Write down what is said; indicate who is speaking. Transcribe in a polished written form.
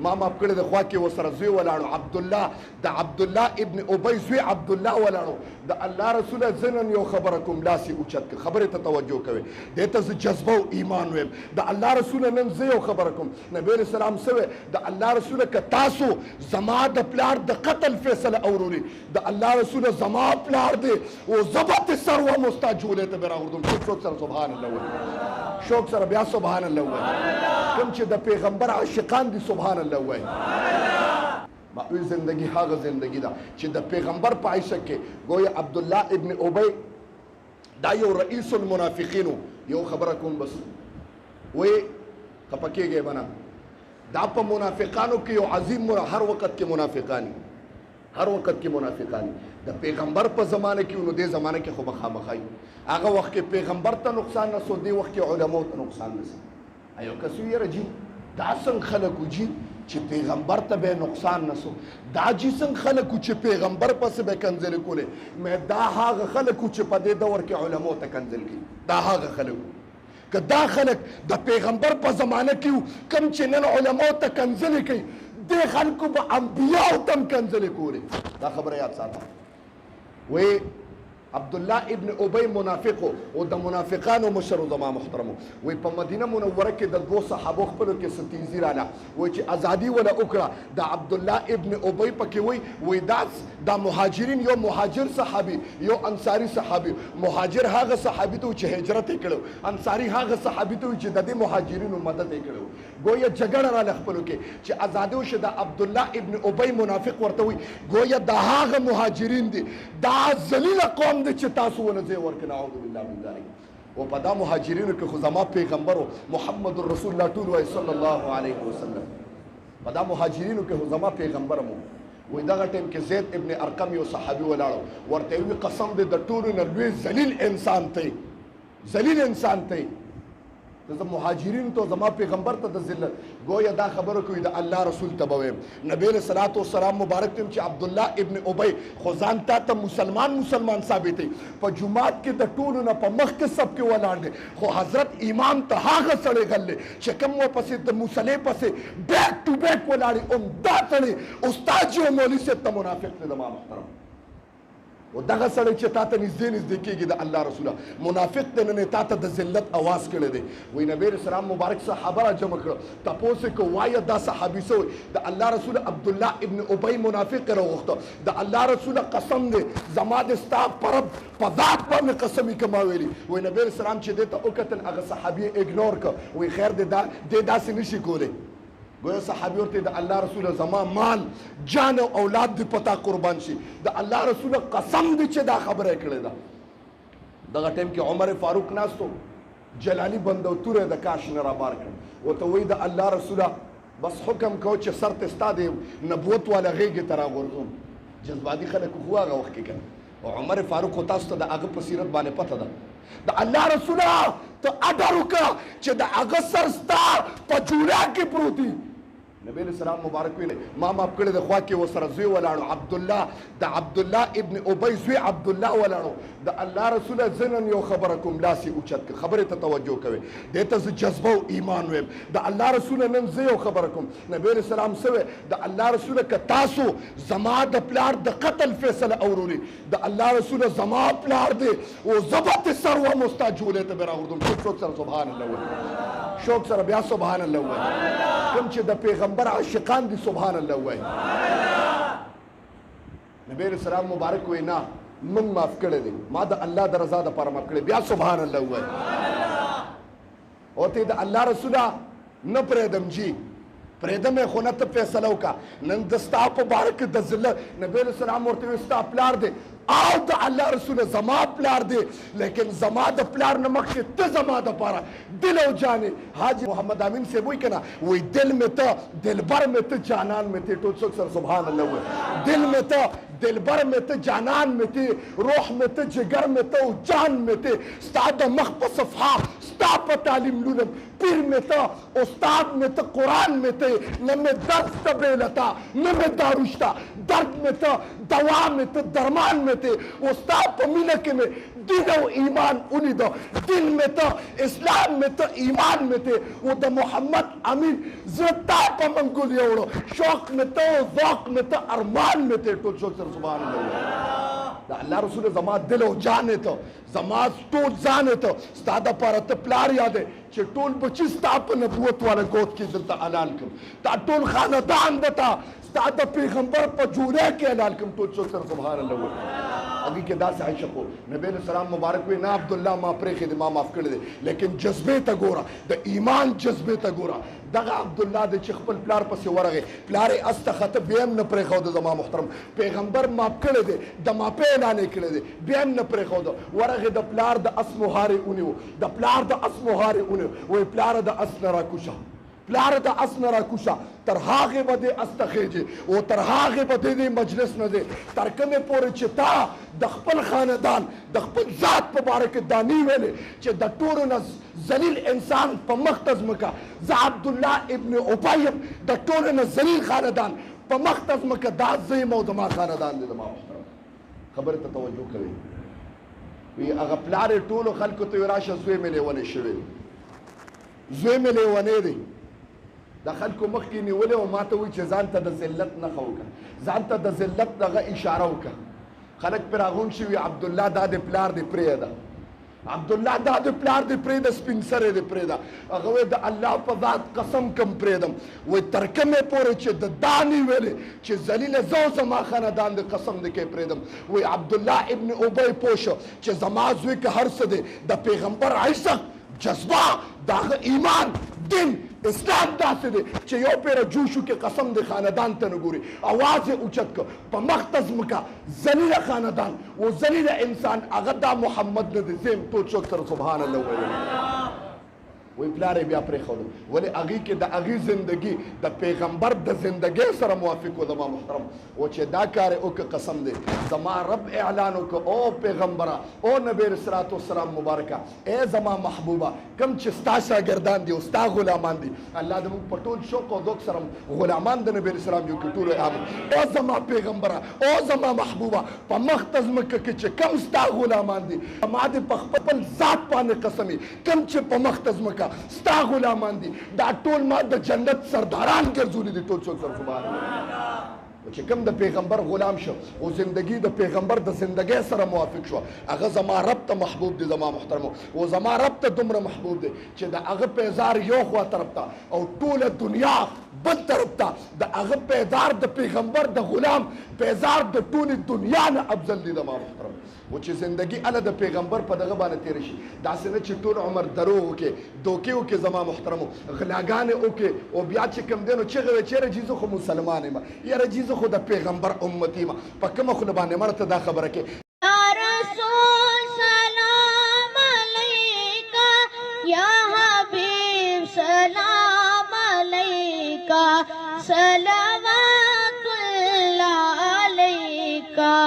Speaker 1: ما معاف کړی د خوا کې ورسره زوی ولاړو عبدالله د عبدالله ابن ابی زوی عبدالله ولاړو د الله رسوله زه نن یو خبره کوم لاس یې اوچت کړ خبرې ته توجه کوئ دې ته زه جذبه او ایمان ویم د الله رسوله نن زه یو خبره کوم نبی علیه السلام څه وی د الله رسوله که تاسو زما د پلار د قتل فیصله اورولي د الله رسوله زما پلار دی او زه به ترې سر وم او ستا جولې ته به راغورځوم شوق سره سبحان الله وایي شوق سره بیا سبحان الله وایي کوم چې د پیغمبر عاشقان دي سبحان الله وایي معوی زندگی هغه زندگی ده چې د پیغمبر په عیشه کې گویا عبدالله ابن ابی دا یو رئیس المنافقینو یو خبره کوم بس وی خفه کېږئ به نه دا په منافقانو کې یو عظیم هر وخت کې منافقانی هر وخت کې منافقانی د پیغمبر په زمانه کې نو دې زمانه کې خو به خامخای هغه وخت کې پیغمبر ته نقصان نسو دې وخت کې علماو ته نقصان نسو ایو کسو یې رجی دا څنګه خلک وجي چې پیغمبر ته به نقصان نسو دا چې څنګه خلک چې پیغمبر پسې به کنځل کولې مې دا هغه خلک چې په دې دور کې علماو ته کنځل کوي دا هغه خلک که دا خلک د پیغمبر په زمانه کې کم چې نن علماو ته کنځلې کوي دې خلکو به انبیاو ته هم کنځلې کولې دا خبره یاد ساته وی عبدالله ابن ابی منافق او د منافقانو مشر زما محترمو وی په مدینه منوره کې د دوه صحابو خپلو کې څه تیزي راله وی چې ازادي ولا وکړه د عبدالله ابن ابی پکې وی دا مهاجرین یو مهاجر صحابي یو انصاري صحابي مهاجر هغه صحابي ته چې هجرت کړو انصاري هغه صحابي ته چې د دې مهاجرینو مدد کړو گویا جګړه راله خپلو کې چې ازادي وشه د عبدالله ابن ابی منافق ورته وی گویا د هغه مهاجرین دي دا ذلیل قوم چې تاسو ونه ځای ورکړه اعوذ بالله من ذلک او په دا مهاجرینو کې خو زما پیغمبر محمد رسول الله ټول وای صلی الله علیه وسلم په دا مهاجرینو کې خو زما پیغمبر مو وای دغه ټیم کې زید ابن ارقم یو صحابي ولاړو ورته وی قسم دې د ټولو نه لوی ذلیل انسان ته زه مهاجرین ته زما پیغمبر ته د ذلت گویا دا خبره کوي د الله رسول ته به ویم نبی علیه الصلاة والسلام مبارک ته چې عبدالله ابن ابی خو ځان ته مسلمان ثابتوي په جومات کې د ټولو نه په مخ کې سب کې ولاړ دی خو حضرت امام ته هغه سړی غلی چې کوم ورپسې د مصلې پسې بیک ټو بیک ولاړي دا سړی استاد جو مولوي صاحب ته منافق دی زما محترم و دغه سړی چې تا ته نږدې کېږي د الله رسوله منافق دی نن تا ته د ذلت اواز کړی دی وایي نبی علیه السلام مبارک صحابه را جمع کړه تپوس یې که وایه دا صحابي څه وایي د الله رسوله عبدالله ابن ابی منافق یې راوغوښته د الله رسوله قسم دی زما د ستا په رب په ذات باندې قسم یې که ما ویلي وایي نبی علیه السلام چې دې ته وکتل هغه صحابي یې اګنور کړه وایي خیر دی دې داسې نشي کولی گویا صحابي ورته د الله رسول زما مال جان او اولاد دی پتا قربان شي د الله رسول قسم دی چې دا خبره کړې ده دغه ټیم کې عمر فاروق ناستو جلالی بندو توره د کاش نه را بار کړ وته وی د الله رسول بس حکم کو چې سر ته ستاده نبوت والا غیږ تر غورځوم جذباتي خلک خو هغه وخت کې کړ او عمر فاروق تاسو ته د هغه په سیرت باندې پته ده د الله رسول ته اډر وکړه چې د هغه سر ستا په جوړه کې پروت دی نبی علیہ السلام مبارک ویلي ما معاف کړی د خوا کې ورسره زوی ولاړو د عبدالله ابن ابی زوی عبدالله ولاړو د الله رسوله زه نن یو خبره کوم لاس یې اوچت کړ خبرې ته توجه کوئ دې ته زه جذبه او ایمان ویم د الله رسوله نن زه یو خبره کوم نبی علیہ السلام څه وی د الله رسوله که تاسو زما د پلار د قتل فیصله اورولي د الله رسوله زما پلار دی او زه به ترې سر وم او ستا جولې ته به راغورځوم شوق سره سبحان الله وایي شوق سره بیا سبحان الله وایي کوم چې د پیغمبر عاشقان دي سبحان الله وایي نبی علیہ السلام مبارک وی نه من معاف کړی دی ما د الله د رضا دپاره معاف کړی بیا سبحان الله وایي او ته د الله رسوله نه پرېږدم جي پرېږدم یې خو نه ته فیصله وکړه نن د ستا په باره کې د ذلت نبی علیہ السلام ورته وایي ستا پلار دی او د الله رسول زما پلار دی لیکن زما د پلار نه مخکې ته زما دپاره دل او جانې حاجي محمد امین صاحب وایي که نه وایي دل مې ته دلبر مې ته جانان مې ته ټول څوک سره سبحان الله وایي دل مې ته दिलबर में थे, जानन में थे, रूह में थे, जिगर में थे, जान में थे, उस्ताद मख पे सफहा, उस्ताद पे तालीम लुलम, पीर में था, उस्ताद में थे, कुरान में थे, न में दर्द तबेलता, न में दारुश्ता, दर्द में था, दवा में थे, दरमान में थे, उस्ताद पे मिलके में दिन और ईमान उन्हीं दो, दिन में था, इस्लाम में था, ईमान में थे, वो द मोहम्मद अमीन ज़ता पे मंगुल योड़ो, शौक में था, ज़ौक में था, अरमान में थे, तो शौक सर सुभान अल्लाह। अल्लाह रसूल ज़मात दिलो जाने तो, ज़मात टूट जाने तो, स्तादा पर प्यार याद है, चे टूल बचिस ताप नबूवत वाले गोद की दिलता अलाल कम, ता टूल खानदान दता, स्तादा पैगंबर पर जुड़े के अलाल कम, तो शौक सर सुभान अल्लाह। अभी के दास आयशा को नबी सलाम मुबारक हुए ना अब्दुल्ला माँ प्रेखे दे माँ माफ कर दे, लेकिन जज्बे तगोरा द ईमान जज्बे तगोरा दगा अब्दुल्ला दे चिखपल प्यार पर से वरगे प्यारे अस्तखत बेम न प्रेखो दे जमा मुहतरम पैगंबर माफ कर दे दमा पे लाने कर दे बेम न प्रेखो दे वरगे द प्यार द असमुहारे उन्हें द प्यार द असमुहारे उन्हें वो प्यार द असनरा कुशा प्यार द असनरा कुशा तरहागे बदे अस्तखेजे वो तरहागे बदे दे मजलिस न दे तरक में पूरे चिता दखपल खानदान दखपल जात मुबारक दानी वेले चे द टूर न जलील इंसान पर मख्तज़म का ज़ा अब्दुल्ला इब्न उबैय द टूर न जलील खानदान पर मख्तज़म का दाद ज़े मौदमा खानदान दे दमा खबर तवज्जो करे ये अगर प्यारे टूल खल्क तो राशा ज़ुए मिले वने शवे ज़ुए मिले वने दे दखल को मखी निवले और माता हुई जानता द जिल्लत न खौका जानता द जिल्लत दगा इशारा का खलक पर आगुन शिवी अब्दुल्ला दादे प्यार दे प्रेदा अब्दुल्ला दादे प्यार दे प्रेदा स्पिंसर दे प्रेदा अगवे द अल्लाह पदात कसम कम प्रेदम वो तरक में पोरे चे द दानी वेले चे जलील ज़ो जमा खानदान दे कसम दे के प्रेदम वो अब्दुल्ला इब्न उबय पोशो चे जमाज वे के हर सदे द पैगंबर आइसा जज्बा दाग ईमान दिन इस्लाम दासे दे चे यो पेरा जूशु के कसम दे खानदान तनगुरी आवाज उचत को पमख्तज़म का जलील खानदान वो जलील इंसान अगदा मोहम्मद ने जिम तो चोकर सुभान अल्लाह वही प्यारे भी अपने खोलो बोले अगी के द अगी जिंदगी द पैगंबर द जिंदगी सर मुआफिक हो दमा मुहतरम वो चे दा करे ओ के कसम दे जमा रब ऐलानो को ओ पैगंबरा ओ नबी रसूलुल्लाह सलाम मुबारका ए जमा महबूबा कम चिस्ता शागिर्दान दी उस्ता गुलामान दी अल्लाह दम पटोल शौक और दोक सरम गुलामान द नबी रसूलुल्लाह जो कुतुल आम ओ जमा पैगंबरा ओ जमा महबूबा प मख्तज़म के चे कम उस्ता गुलामान दी मादे पखपल जात पाने कसमी कम चे प मख्तज़म का स्ता गुलामान दी दा टोल मा द जन्नत सरदारान के जुली दी टोल सुभान अल्लाह चे कम द पैगंबर गुलाम शो वो जिंदगी द पैगंबर द जिंदगी सर मुआफिक शो अगर जमा रब त महबूब दे जमा मुहतरम वो जमा रब त दुमर महबूब दे चे द अगर पेजार यो हुआ तरफता और टोल दुनिया बद तरफता द अगर पेजार द पैगंबर द गुलाम पेजार द टोल दुनिया न अफजल दी जमा मुहतरम वो ची जिंदगी अला द पैगंबर पर दगा बाने तेरशी दासने चिटूर उमर दरो के दोके के जमा मुहतरम गलागाने ओके ओ बिया चे कम देनो चेगे चेरे जीजो खो मुसलमान मा यार जीजो खुद पैगंबर उम्मती मा पक्का खुद बाने मरत दा खबर के
Speaker 2: या रसूल सलाम अलैका या हबीब सलाम अलैका सलाम